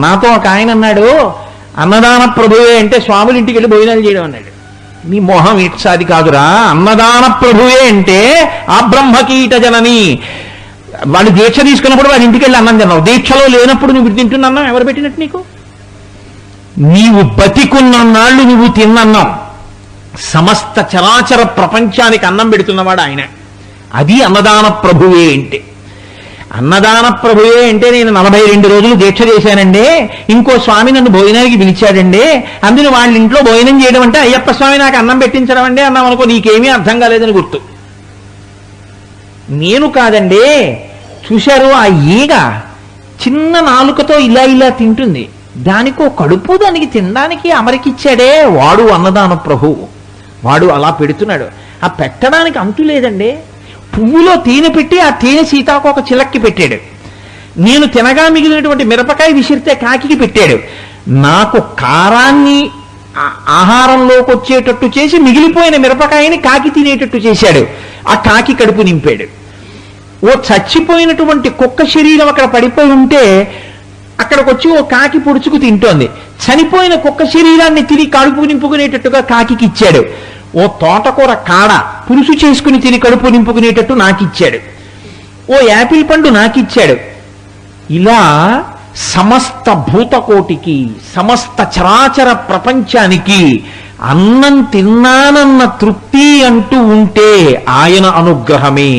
నాతో ఒక ఆయన అన్నాడు, అన్నదాన ప్రభువే అంటే స్వాముల ఇంటికి వెళ్ళి భోజనాలు చేయడం అన్నాడు. నీ మోహం ఇట్సాది కాదురా, అన్నదాన ప్రభువే అంటే ఆ బ్రహ్మకీట జనని. వాళ్ళు దీక్ష తీసుకున్నప్పుడు వాడి ఇంటికి వెళ్ళి అన్నం తిన్నావు, దీక్షలో లేనప్పుడు నువ్వు తింటున్న అన్నం ఎవరు పెట్టినట్టు నీకు? నీవు బతికున్నన్నాళ్ళు నువ్వు తిన్నన్నాం. సమస్త చరాచర ప్రపంచానికి అన్నం పెడుతున్నవాడు ఆయన. అది అన్నదాన ప్రభువే అంటే. అన్నదాన ప్రభువే అంటే నేను 42 రోజులు దీక్ష చేశానండి, ఇంకో స్వామి నన్ను భోజనానికి పిలిచాడండి, అందులో వాళ్ళ ఇంట్లో భోజనం చేయడం అంటే అయ్యప్ప స్వామి నాకు అన్నం పెట్టించడం అండి అన్నాం అనుకో, నీకేమీ అర్థం కాలేదని గుర్తు. నేను కాదండి. చూశారు ఆ ఈగ చిన్న నాలుకతో ఇలా ఇలా తింటుంది, దానికో కడుపు దానికి తినడానికి అమరికిచ్చాడే, వాడు అన్నదాన ప్రభువు. వాడు అలా పెడుతున్నాడు. ఆ పెట్టడానికి అంతు లేదండి. పువ్వులో తేనె పెట్టి ఆ తేనె సీతాకోక చిలక్కి పెట్టాడు. నేను తినగా మిగిలినటువంటి మిరపకాయ విసిరితే కాకికి పెట్టాడు. నాకు కారాన్ని ఆహారంలోకి వచ్చేటట్టు చేసి మిగిలిపోయిన మిరపకాయని కాకి తినేటట్టు చేశాడు. ఆ కాకి కడుపు నింపాడు. ఓ చచ్చిపోయినటువంటి కుక్క శరీరం అక్కడ పడిపోయి ఉంటే అక్కడికి వచ్చి ఓ కాకి పొడుచుకు తింటోంది. చనిపోయిన కుక్క శరీరాన్ని తిని కడుపు నింపుకునేటట్టుగా కాకికి ఇచ్చాడు. ఓ తోటకూర కాడ పులుసు చేసుకుని తిని కడుపు నింపుకునేటట్టు నాకిచ్చాడు. ఓ యాపిల్ పండు నాకిచ్చాడు. ఇలా సమస్త భూతకోటికి, సమస్త చరాచర ప్రపంచానికి అన్నం తిన్నానన్న తృప్తి అంటూ ఉంటే ఆయన అనుగ్రహమే.